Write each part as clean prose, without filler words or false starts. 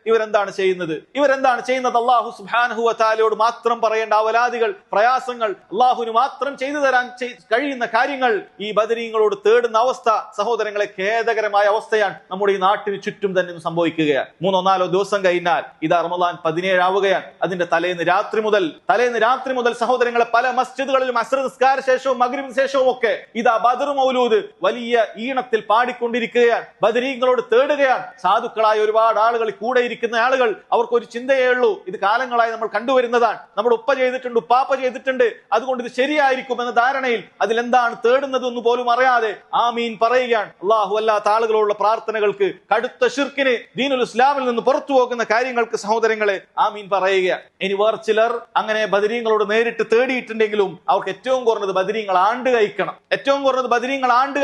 ഇവരെന്താണ് ചെയ്യുന്നത്? അള്ളാഹു സുബ്ഹാനഹു വ തആലയോട് മാത്രം പറയേണ്ട അവലാദികൾ, പ്രയാസങ്ങൾ, അള്ളാഹുവിന് മാത്രം ചെയ്തു തരാൻ കഴിയുന്ന കാര്യങ്ങൾ ഈ ബദരീങ്ങളോട് തേടുന്ന അവസ്ഥ സഹോദരങ്ങളെ ഖേദകരമായ അവസ്ഥയാണ് നമ്മുടെ ഈ നാട്ടിന് ചുറ്റും തന്നെ സംഭവിക്കുകയാണ്. 3-4 ദിവസം കഴിഞ്ഞാൽ ഇതാ റമദാൻ 17 ആവുകയാണ്. അതിന്റെ തലേന്ന് രാത്രി മുതൽ സഹോദരങ്ങളെ പല മസ്ജിദുകളിലും അസ്ർ നിസ്കാര ശേഷവും മഗ്രിബിന് ശേഷവും ഒക്കെ ഇതാ ബദർ മൗലൂദ് വലിയ ഈണത്തിൽ പാടിക്കൊണ്ടിരിക്കുകയാണ്. ബദരീങ്ങളോട് തേടുകയാണ്. സാധുക്കളായ ഒരുപാട് ആളുകൾ, കൂടെ ഇരിക്കുന്ന ആളുകൾ, അവർക്ക് ഒരു ചിന്തയേ ഉള്ളൂ, ഇത് കാലങ്ങളായി നമ്മൾ കണ്ടുവരുന്നതാണ്, നമ്മുടെ ഉപ്പ ചെയ്തിട്ടുണ്ട്, ഉപ്പാപ്പ ചെയ്തിട്ടുണ്ട്, അതുകൊണ്ട് ഇത് ശരിയായിരിക്കും എന്ന ധാരണയിൽ അതിലെന്താണ് തേടുന്നത് എന്ന് പോലും അറിയാതെ ആമീൻ പറയുകയാണ്. അള്ളാഹു അല്ലാത്ത ആളുകളോടുള്ള പ്രാർത്ഥനകൾക്ക്, കടുത്ത ശിർക്കിന്, ദീനുൽ ഇസ്ലാമിൽ നിന്ന് പുറത്തു പോകുന്ന കാര്യങ്ങൾക്ക് സഹോദരങ്ങളെ ആമീൻ പറയുക. ഇനി വേറെ ചിലർ അങ്ങനെ ബദരീങ്ങളോട് നേരിട്ട് തേടിയിട്ടുണ്ടെങ്കിലും അവർക്ക് ഏറ്റവും കുറഞ്ഞത് ബദരീങ്ങൾ ആണ്ട്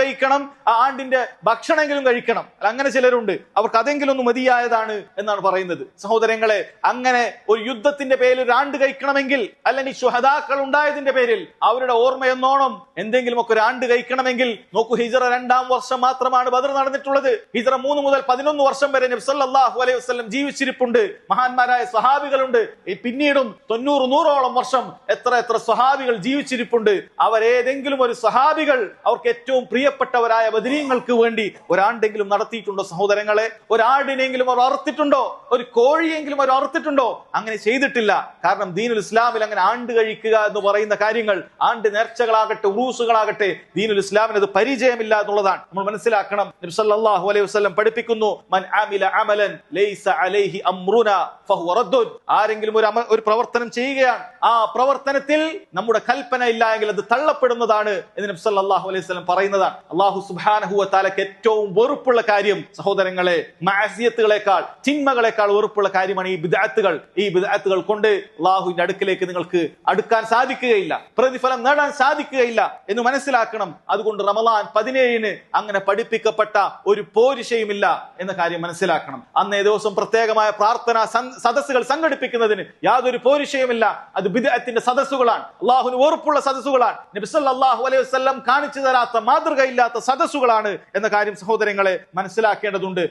കഴിക്കണം, ആ ആണ്ടിന്റെ ഭക്ഷണമെങ്കിലും കഴിക്കണം. അങ്ങനെ ചിലരുണ്ട്, അവർക്ക് അതെങ്കിലും ഒന്ന് മതിയായതാണ് എന്നാണ് പറയുന്നത്. സഹോദരങ്ങളെ, അങ്ങനെ ഒരു യുദ്ധത്തിന്റെ പേരിൽ ഒരു ആണ്ട് കഴിക്കണമെങ്കിൽ, അല്ലെങ്കിൽ ശുഹദാക്കൾ ഉണ്ടായതിന്റെ പേരിൽ അവരുടെ ഓർമ്മയെന്നോണം എന്തെങ്കിലും ഒക്കെ ഒരു ആണ്ട് കഴിക്കണമെങ്കിൽ നോക്കൂ, ഹിജ്റ 2-ാം വർഷം മാത്രമാണ് ബദർ നടന്നിട്ടുള്ളത്. ഹിജ്റ 3 മുതൽ 11 വർഷം വരെ നബി സല്ലല്ലാഹു അലൈഹി വസല്ലം ജീവിച്ചിരിപ്പുണ്ട്. മഹാന്മാരായ സ്വഹാബികളുണ്ട്. പിന്നീടും 90-100ഓളം വർഷം എത്ര സ്വഹാബികൾ ജീവിച്ചിരിപ്പുണ്ട്. അവരേതെങ്കിലും ഒരു സ്വഹാബികൾ അവർക്ക് ഏറ്റവും പ്രിയപ്പെട്ടവരായ ബദരീങ്ങൾക്ക് വേണ്ടി ഒരാണ്ടെങ്കിലും നടത്തിയിട്ടുണ്ടോ സഹോദരങ്ങളെ? ഒരാടിനെങ്കിലും അവർ അറുത്തിട്ടുണ്ടോ? ഒരു കോഴിയെങ്കിലും അവർ അറുത്തിട്ടുണ്ടോ? അങ്ങനെ ചെയ്തിട്ടില്ല. കാരണം ദീനുൽ ഇസ്ലാമിൽ അങ്ങനെ ആണ്ട് കഴിക്കുക എന്ന് പറയുന്ന കാര്യങ്ങൾ, ആണ്ട് നേർച്ചകളാകട്ടെ, ഉറൂസുകളാകട്ടെ, ദീനുൽ ഇസ്ലാമിന് അത് പരിചയമില്ല എന്നുള്ളതാണ് നമ്മൾ മനസ്സിലാക്കണം. നബി സല്ലല്ലാഹു അലൈഹി വസല്ലം പഠിപ്പിക്കുന്നു, മൻ അമില അമലൻ ലൈസ അലൈഹി അംറുനാ ഫഹുവ റദ്ദുൻ. ആരെങ്കിലും ഒരു പ്രവർത്തനം ചെയ്യുകയാണ്, ആ പ്രവർത്തനത്തിൽ നമ്മുടെ കൽപ്പന ഇല്ല എങ്കിൽ അത് തള്ളപ്പെടുന്നതാണ് എന്ന് നബി സല്ലല്ലാഹു അലൈഹി വസല്ലം പറയുന്നതാണ്. അല്ലാഹു സുബ്ഹാനഹു വ തആലക്ക് ഏറ്റവും വെറുപ്പുള്ള കാര്യം സഹോദരങ്ങളെ, മഅസിയത്തുകളെക്കാൾ, തിന്മകളെക്കാൾ വെറുപ്പുള്ള കാര്യമാണ് ഈ ബിദ്അത്തുകൾ. ഈ ബിദ്അത്തുകൾ കൊണ്ട് അല്ലാഹുവിന്റെ അടുക്കിലേക്ക് നിങ്ങൾക്ക് അടുക്കാൻ സാധിക്കുകയില്ല, പ്രതിഫലം നേടാൻ സാധിക്കുകയില്ല എന്ന് മനസ്സിലാക്കണം. അതുകൊണ്ട് റമദാൻ 17-ന് അങ്ങനെ പഠിപ്പിക്കപ്പെട്ട ഒരു പോരിശയുമില്ല എന്ന കാര്യം മനസ്സിലാക്കണം. അന്നേ ദിവസം പ്രത്യേകമായ പ്രാർത്ഥനാ സദസ്സുകൾ സംഘടിപ്പിക്കുന്നതിന് യാതൊരു പോരിശയുമില്ല. അത് ബിദ്അത്തിന്റെ സദസ്സുകളാണ്, അല്ലാഹുവിന് വെറുപ്പുള്ള സദസ്സുകളാണ്, നബി സല്ലല്ലാഹു അലൈഹി വസല്ലം കാണിച്ചു തരാത്ത, മാതൃകയില്ലാത്ത സദസ്സുകളാണ് എന്ന കാര്യം സഹോദരങ്ങളെ മനസ്സിലാക്കേണ്ടതുണ്ട്.